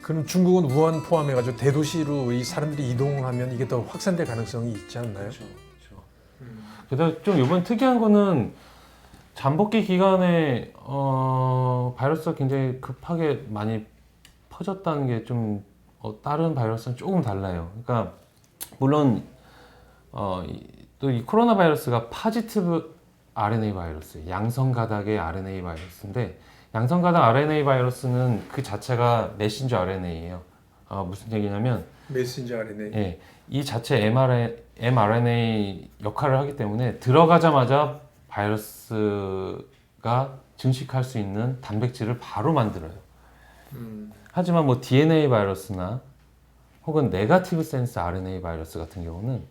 그럼 중국은 우한 포함해가지고 대도시로 이 사람들이 이동하면 이게 더 확산될 가능성이 있지 않나요? 그렇죠. 그래서 좀 이번 특이한 거는 잠복기 기간에 바이러스가 굉장히 급하게 많이 퍼졌다는 게 좀 다른 바이러스는 조금 달라요. 그러니까 물론 또 이 코로나 바이러스가 파지티브 RNA 바이러스, 양성 가닥의 RNA 바이러스인데 양성 가닥 RNA 바이러스는 그 자체가 메신저 RNA예요. 무슨 얘기냐면 메신저 RNA. 예, 이 자체 mRNA 역할을 하기 때문에 들어가자마자 바이러스가 증식할 수 있는 단백질을 바로 만들어요. 하지만 뭐 DNA 바이러스나 혹은 네거티브 센스 RNA 바이러스 같은 경우는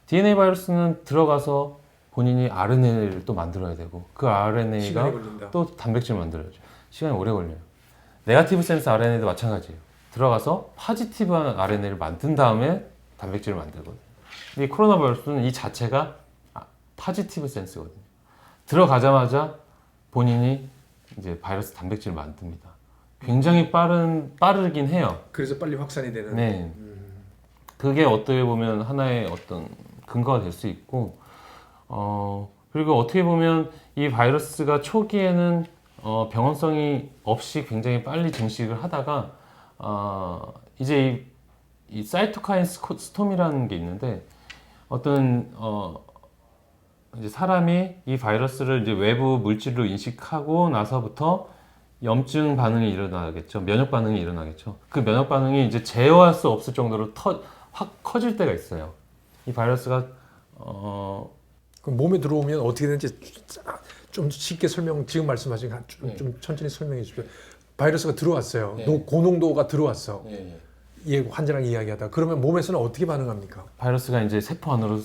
DNA 바이러스는 들어가서 본인이 RNA를 또 만들어야 되고 그 RNA가 시간이 걸린다. 또 단백질을 만들어야죠. 시간이 오래 걸려요. 네거티브 센스 RNA도 마찬가지예요. 들어가서 파지티브한 RNA를 만든 다음에 단백질을 만들거든요. 근데 이 코로나 바이러스는 이 자체가 파지티브 센스거든요. 들어가자마자 본인이 이제 바이러스 단백질을 만듭니다. 굉장히 빠르긴 해요. 그래서 빨리 확산이 되는. 네. 그게 어떻게 보면 하나의 어떤 근거가 될 수 있고, 그리고 어떻게 보면 이 바이러스가 초기에는 병원성이 없이 굉장히 빨리 증식을 하다가, 이제 이 사이토카인 스톰이라는 게 있는데, 어떤, 이제 사람이 이 바이러스를 이제 외부 물질로 인식하고 나서부터 염증 반응이 일어나겠죠. 면역 반응이 일어나겠죠. 그 면역 반응이 이제 제어할 수 없을 정도로 확 커질 때가 있어요. 이 바이러스가 그럼 몸에 들어오면 어떻게 되는지 좀 쉽게 지금 말씀하신 좀 천천히 설명해 주십시오. 바이러스가 들어왔어요. 네. 고농도가 들어왔어. 예. 예, 환자랑 이야기하다. 그러면 몸에서는 어떻게 반응합니까? 바이러스가 이제 세포 안으로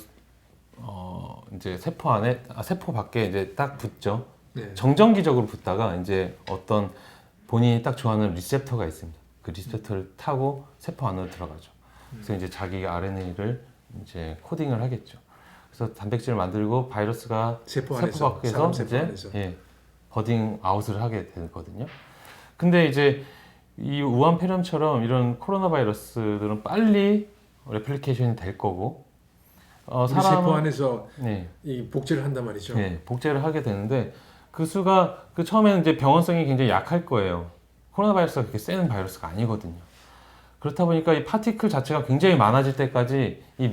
이제 세포 밖에 이제 딱 붙죠. 네. 정전기적으로 붙다가 이제 어떤 본인이 딱 좋아하는 리셉터가 있습니다. 그 리셉터를 타고 세포 안으로 들어가죠. 그래서 이제 자기가 RNA를 이제 코딩을 하겠죠. 그래서 단백질을 만들고 바이러스가 세포 세포 안에서, 밖에서 사람 세포 이제 안에서. 버딩 아웃을 하게 되거든요. 근데 이제 이 우한 폐렴처럼 이런 코로나 바이러스들은 빨리 레플리케이션이 될 거고 우리 세포 사람은 안에서 네, 이 복제를 한단 말이죠. 네, 복제를 하게 되는데 그 수가 그 처음에는 이제 병원성이 굉장히 약할 거예요. 코로나 바이러스가 그렇게 센 바이러스가 아니거든요. 그렇다 보니까 이 파티클 자체가 굉장히 많아질 때까지 이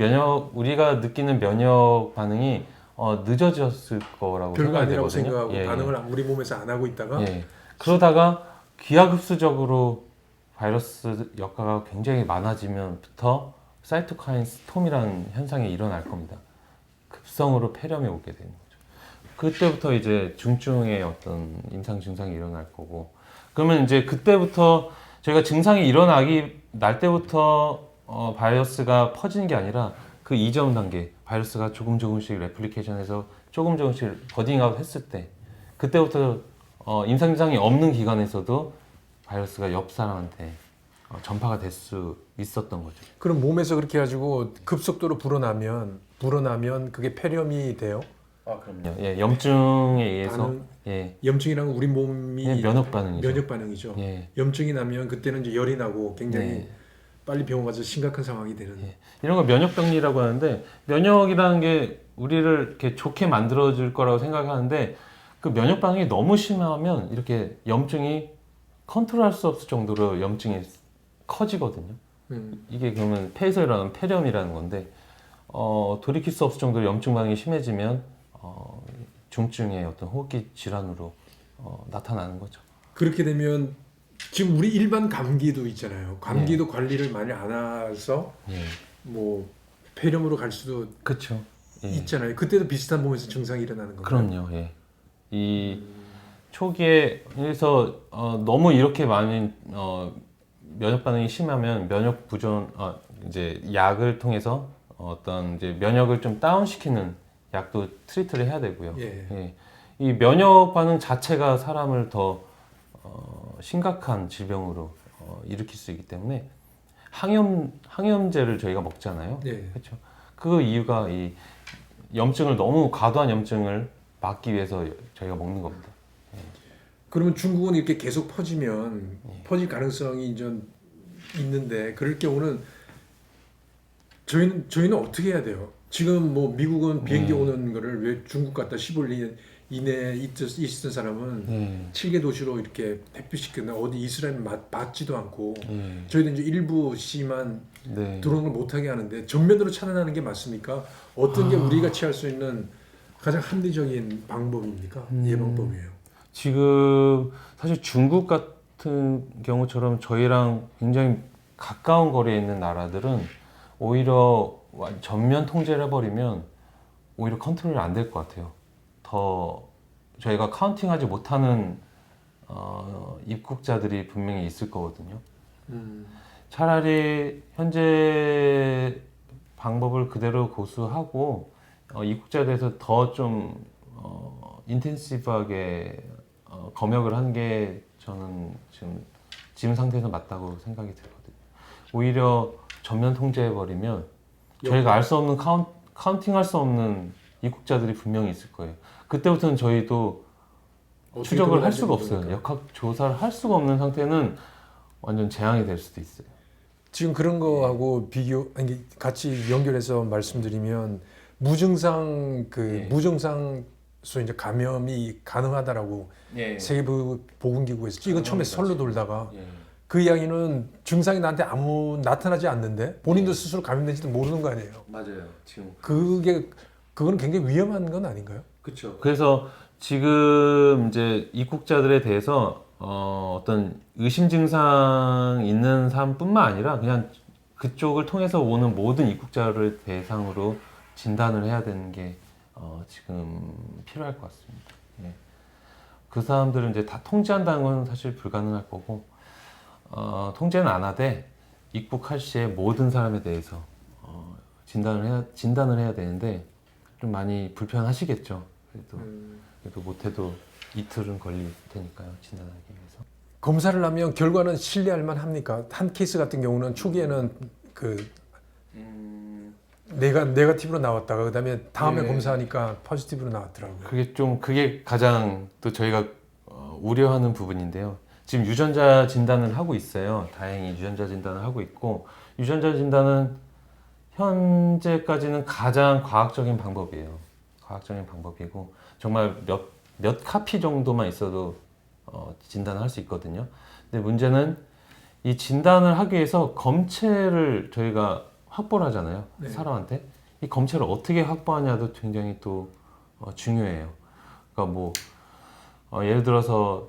우리가 느끼는 면역 반응이 늦어졌을 거라고 별거 생각이 아니라고 되거든요. 생각하고 예, 반응을 우리 몸에서 안 하고 있다가 그러다가 기하급수적으로 바이러스 역학가 굉장히 많아지면부터 사이토카인 스톰이라는 현상이 일어날 겁니다. 급성으로 폐렴이 오게 되는 거죠. 그때부터 이제 중증의 어떤 임상 증상이 일어날 거고, 그러면 이제 그때부터 저희가 증상이 날 때부터 바이러스가 퍼지는 게 아니라 그 이전 단계 바이러스가 조금씩 레플리케이션해서 조금씩 버딩아웃 했을 때 그때부터 임상 증상이 없는 기관에서도 바이러스가 옆 사람한테 전파가 될 수 있었던 거죠. 그럼 몸에서 그렇게 해가지고 급속도로 불어나면 그게 폐렴이 돼요? 그럼요. 예, 염증에 의해서 염증이란 건 우리 몸이 면역 반응이죠. 면역 반응이죠. 예. 염증이 나면 그때는 이제 열이 나고 굉장히 네. 빨리 병원 가서 심각한 상황이 되는. 이런 걸 면역병리라고 하는데 면역이라는 게 우리를 이렇게 좋게 만들어줄 거라고 생각하는데 그 면역 반응이 너무 심하면 이렇게 염증이 컨트롤할 수 없을 정도로 염증이 커지거든요. 이게 그러면 폐에서 일어나는 폐렴이라는 건데 돌이킬 수 없을 정도로 염증 반응이 심해지면 중증의 어떤 호흡기 질환으로 나타나는 거죠. 그렇게 되면 지금 우리 일반 감기도 있잖아요. 감기도 관리를 많이 안 해서 뭐 폐렴으로 갈 수도 그렇죠. 있잖아요. 그때도 비슷한 몸에서 증상이 일어나는 건가요? 그럼요. 예. 이 초기에 그래서 너무 이렇게 많은 면역 반응이 심하면 면역 부전 이제 약을 통해서 어떤 이제 면역을 좀 다운시키는 약도 트리트를 해야 되고요. 예. 이 면역 반응 자체가 사람을 더 심각한 질병으로 일으킬 수 있기 때문에 항염제를 저희가 먹잖아요. 예. 그렇죠. 그 이유가 이 염증을 너무 과도한 염증을 막기 위해서 저희가 먹는 겁니다. 그러면 중국은 이렇게 계속 퍼지면 퍼질 가능성이 좀 있는데 그럴 경우는 저희는 어떻게 해야 돼요? 지금 뭐 미국은 비행기 오는 거를 왜 중국 갔다 15일 이내에 있었던 사람은 7개 도시로 이렇게 택배시켰나 어디 이스라엘 맞지도 않고 저희도 이제 일부 시만 들어오는 걸 못하게 하는데 전면으로 차단하는 게 맞습니까? 어떤 게 우리가 취할 수 있는 가장 합리적인 방법입니까? 예방법이에요. 지금 사실 중국 같은 경우처럼 저희랑 굉장히 가까운 거리에 있는 나라들은 오히려 전면 통제를 해버리면 오히려 컨트롤이 안 될 것 같아요. 더 저희가 카운팅하지 못하는 입국자들이 분명히 있을 거거든요. 차라리 현재 방법을 그대로 고수하고 입국자에 대해서 더 좀 인텐시브하게 검역을 하는 게 저는 지금 상태에서 맞다고 생각이 들거든요. 오히려 전면 통제해버리면 저희가 알 수 없는 카운팅할 수 없는 입국자들이 분명히 있을 거예요. 그때부터는 저희도 추적을 할 수가 없어요. 역학 조사를 할 수가 없는 상태는 완전 재앙이 될 수도 있어요. 지금 그런 거하고 같이 연결해서 말씀드리면 무증상 무증상수 이제 감염이 가능하다라고 세계보건기구에서 이건 처음에 설로 돌다가 그 이야기는 증상이 나한테 아무 나타나지 않는데 본인도 스스로 감염된지도 모르는 거 아니에요. 맞아요. 지금 그건 굉장히 위험한 건 아닌가요? 그렇죠. 그래서 지금 이제 입국자들에 대해서 어떤 의심 증상 있는 사람뿐만 아니라 그냥 그쪽을 통해서 오는 모든 입국자를 대상으로 진단을 해야 되는 게 지금 필요할 것 같습니다. 예. 그 사람들은 이제 다 통제한다는 건 사실 불가능할 거고 통제는 안 하되 입국할 시에 모든 사람에 대해서 진단을 해야 되는데 좀 많이 불편하시겠죠. 그래도 못해도 이틀은 걸릴 테니까요. 진단하기 위해서. 검사를 하면 결과는 신뢰할 만합니까? 한 케이스 같은 경우는 초기에는 네거티브로 나왔다가 그다음에 다음에 검사하니까 포지티브로 나왔더라고요. 그게 가장 또 저희가 우려하는 부분인데요. 지금 유전자 진단을 하고 있어요. 다행히 유전자 진단을 하고 있고 유전자 진단은 현재까지는 가장 과학적인 방법이에요. 과학적인 방법이고 정말 몇 카피 정도만 있어도 진단을 할 수 있거든요. 근데 문제는 이 진단을 하기 위해서 검체를 저희가 확보를 하잖아요. 네. 사람한테. 이 검체를 어떻게 확보하냐도 굉장히 또 중요해요. 그러니까 뭐 예를 들어서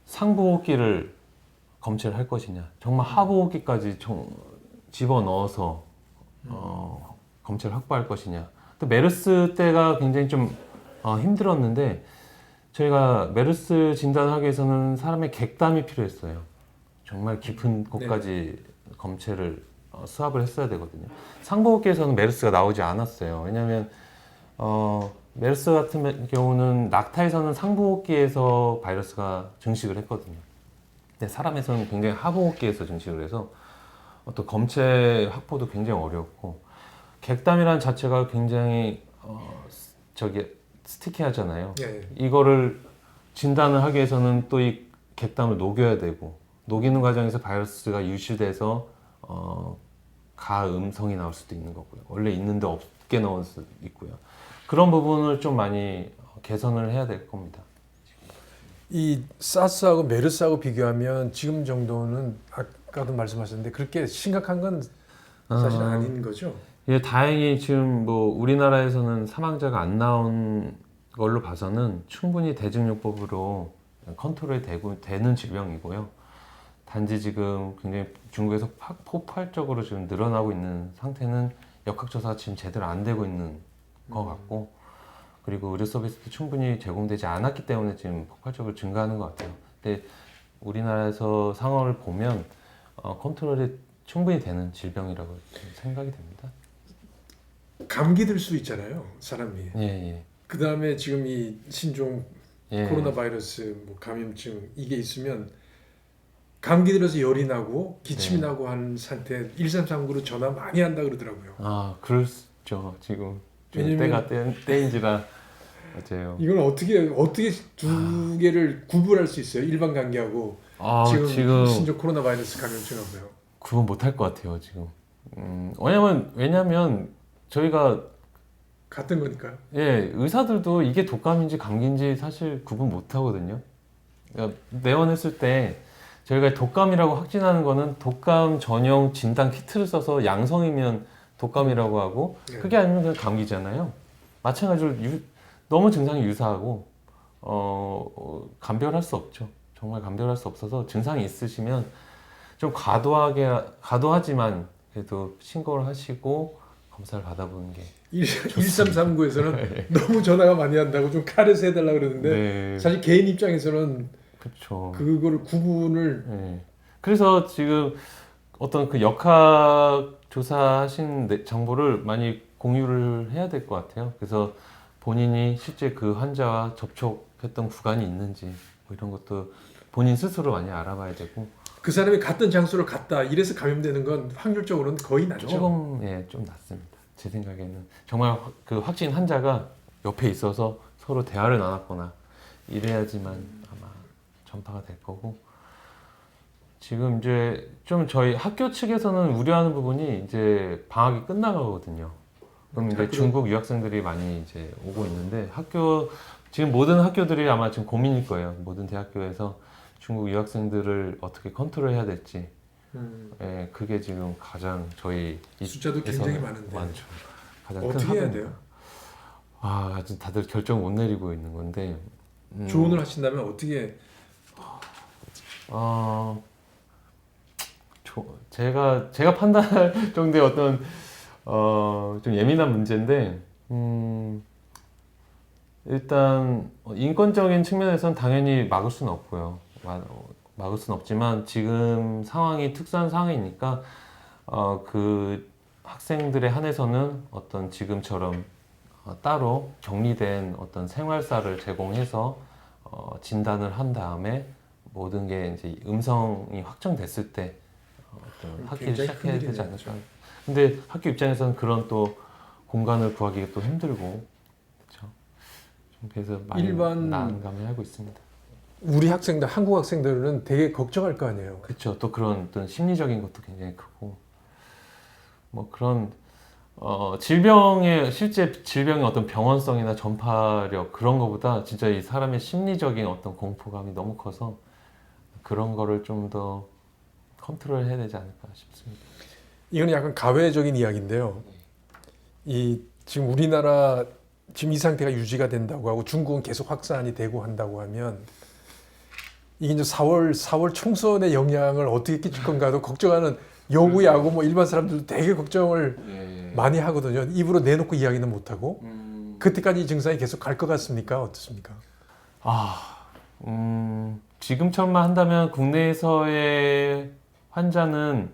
상부호흡기를 검체를 할 것이냐, 정말 하부호흡기까지 집어넣어서 검체를 확보할 것이냐. 또 메르스 때가 굉장히 좀 힘들었는데 저희가 메르스 진단을 하기 위해서는 사람의 객담이 필요했어요. 정말 깊은 곳까지 검체를 수합을 했어야 되거든요. 상부호흡기에서는 메르스가 나오지 않았어요. 왜냐하면 메르스 같은 경우는 낙타에서는 상부호흡기에서 바이러스가 증식을 했거든요. 근데 사람에서는 굉장히 하부호흡기에서 증식을 해서 또 검체 확보도 굉장히 어렵고 객담이라는 자체가 굉장히 스티키하잖아요. 이거를 진단을 하기 위해서는 또 이 객담을 녹여야 되고 녹이는 과정에서 바이러스가 유실돼서 가음성이 나올 수도 있는 거고요. 원래 있는데 없게 나올 수도 있고요. 그런 부분을 좀 많이 개선을 해야 될 겁니다. 이 사스하고 메르스하고 비교하면 지금 정도는 아까도 말씀하셨는데 그렇게 심각한 건 사실 아닌 거죠? 예, 다행히 지금 뭐 우리나라에서는 사망자가 안 나온 걸로 봐서는 충분히 대증요법으로 컨트롤이 되는 질병이고요. 단지 지금 굉장히 중국에서 폭발적으로 지금 늘어나고 있는 상태는 역학조사가 지금 제대로 안 되고 있는 것 같고 그리고 의료 서비스도 충분히 제공되지 않았기 때문에 지금 폭발적으로 증가하는 것 같아요. 근데 우리나라에서 상황을 보면 컨트롤이 충분히 되는 질병이라고 생각이 됩니다. 감기 들 수 있잖아요, 사람이. 예. 그 다음에 지금 이 신종 예. 코로나 바이러스 감염증 이게 있으면 감기 들어서 열이 나고 기침이 나고 하는 상태 1339로 전화 많이 한다 그러더라고요. 그렇죠. 지금 왜냐면 때가 때인지라 맞아요. 이건 어떻게 두 개를 구분할 수 있어요? 일반 감기하고 지금 신종 코로나 바이러스 감염증하고요. 구분 못할 것 같아요 지금. 왜냐면 저희가 같은 거니까. 예 의사들도 이게 독감인지 감기인지 사실 구분 못 하거든요. 그러니까 내원했을 때 저희가 독감이라고 확진하는 거는 독감 전용 진단 키트를 써서 양성이면 독감이라고 하고 네. 그게 아니면 그냥 감기잖아요. 마찬가지로 너무 증상이 유사하고 감별할 수 없죠. 정말 감별할 수 없어서 증상이 있으시면 좀 과도하지만 그래도 신고를 하시고 검사를 받아보는 게 1339에서는 너무 전화가 많이 한다고 좀 카레스 해달라 그러는데 네, 사실 개인 입장에서는 그렇죠. 그거를 구분을 네. 그래서 지금 어떤 그 역학 조사하신 정보를 많이 공유를 해야 될 것 같아요. 그래서 본인이 실제 그 환자와 접촉했던 구간이 있는지 뭐 이런 것도 본인 스스로 많이 알아봐야 되고 그 사람이 갔던 장소를 갔다 이래서 감염되는 건 확률적으로는 거의 낮죠. 조금 좀 낮습니다. 제 생각에는 정말 그 확진 환자가 옆에 있어서 서로 대화를 나눴거나 이래야지만 아마 전파가 될 거고 지금 이제 좀 저희 학교 측에서는 우려하는 부분이 이제 방학이 끝나가거든요. 그럼 이제 중국 유학생들이 많이 이제 오고 있는데 지금 모든 학교들이 아마 지금 고민일 거예요. 모든 대학교에서 중국 유학생들을 어떻게 컨트롤해야 될지. 예, 그게 지금 가장 저희 숫자도 굉장히 많은데 많죠. 가장 큰 어떻게 해야 하부입니다. 돼요? 아직 다들 결정 못 내리고 있는 건데 조언을 하신다면 어떻게 제가 판단할 정도의 어떤 좀 예민한 문제인데 일단 인권적인 측면에서는 당연히 막을 수는 없고요. 막을 수는 없지만 지금 상황이 특수한 상황이니까 그 학생들에 한해서는 어떤 지금처럼 따로 격리된 어떤 생활사를 제공해서 진단을 한 다음에 모든 게 이제 음성이 확정됐을 때 어떤 학기를 굉장히 시작해야 되지 큰일이네요. 않을까. 근데 학교 입장에서는 그런 또 공간을 구하기가 또 힘들고 그렇죠. 좀 그래서 많이 일반- 난감해 하고 있습니다. 우리 학생들 한국 학생들은 되게 걱정할 거 아니에요. 그렇죠. 또 그런 어떤 심리적인 것도 굉장히 크고 뭐 그런 실제 질병의 어떤 병원성이나 전파력 그런 거보다 진짜 이 사람의 심리적인 어떤 공포감이 너무 커서 그런 거를 좀 더 컨트롤 해야 되지 않을까 싶습니다. 이건 약간 가외적인 이야기인데요. 이 지금 우리나라 지금 이 상태가 유지가 된다고 하고 중국은 계속 확산이 되고 한다고 하면 이게 이제 4월 총선의 영향을 어떻게 끼칠 건가도 걱정하는 여구야구 뭐 일반 사람들도 되게 걱정을 많이 하거든요. 입으로 내놓고 이야기는 못 하고 그때까지 이 증상이 계속 갈 것 같습니까? 어떻습니까? 지금처럼만 한다면 국내에서의 환자는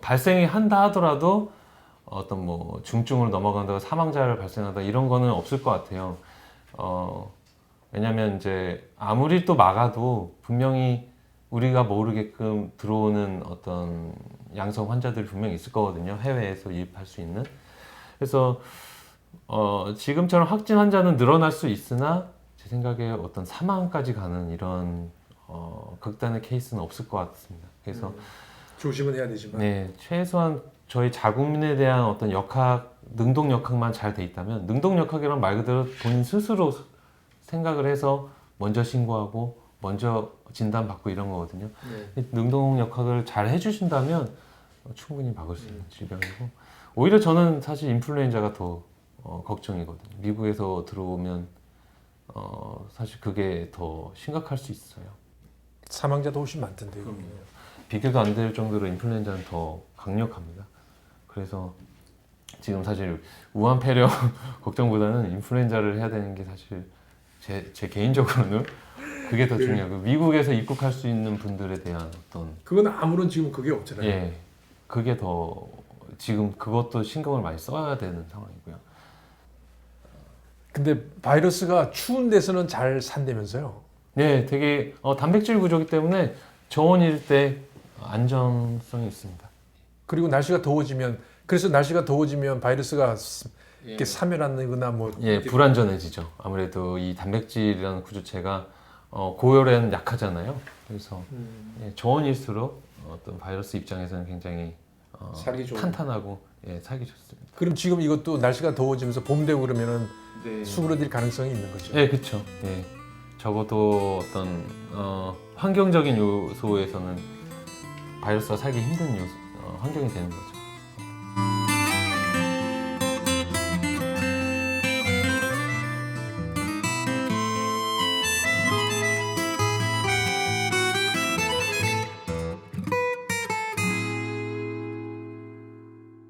발생이 한다 하더라도 어떤 뭐 중증으로 넘어간다고 사망자를 발생한다 이런 거는 없을 것 같아요. 왜냐면 이제 아무리 또 막아도 분명히 우리가 모르게끔 들어오는 어떤 양성 환자들이 분명히 있을 거거든요. 해외에서 유입할 수 있는. 그래서 지금처럼 확진 환자는 늘어날 수 있으나 제 생각에 어떤 사망까지 가는 이런 극단의 케이스는 없을 것 같습니다. 그래서 조심은 해야 되지만 네, 최소한 저희 자국민에 대한 어떤 능동 역학만 잘 돼 있다면 능동 역학이란 말 그대로 본인 스스로 생각을 해서 먼저 신고하고 먼저 진단받고 이런 거거든요. 능동 역학을 잘 해주신다면 충분히 막을 수 있는 질병이고 오히려 저는 사실 인플루엔자가 더 걱정이거든요. 미국에서 들어오면 사실 그게 더 심각할 수 있어요. 사망자도 훨씬 많던데요. 비교도 안 될 정도로 인플루엔자는 더 강력합니다. 그래서 지금 사실 우한 폐렴 걱정보다는 인플루엔자를 해야 되는 게 사실 제 개인적으로는 그게 더 중요하고 미국에서 입국할 수 있는 분들에 대한 어떤 그건 아무런 지금 그게 없잖아요. 예 그게 더 지금 그것도 신경을 많이 써야 되는 상황이고요. 근데 바이러스가 추운 데서는 잘 산다면서요? 네, 되게 단백질 구조기 때문에 저온일 때 안정성이 있습니다. 그리고 날씨가 더워지면 그래서 날씨가 더워지면 바이러스가 이렇게 사멸하거나 뭐 예, 불안전해지죠. 아무래도 이 단백질이라는 구조체가 고열에는 약하잖아요. 그래서 저온일수록 어떤 바이러스 입장에서는 굉장히 살기 좋은. 탄탄하고 살기 좋습니다. 그럼 지금 이것도 날씨가 더워지면서 봄 되고 그러면은 네. 수그러들 가능성이 있는 거죠. 네, 그렇죠. 예. 적어도 어떤 환경적인 요소에서는 바이러스가 살기 힘든 환경이 되는 거죠.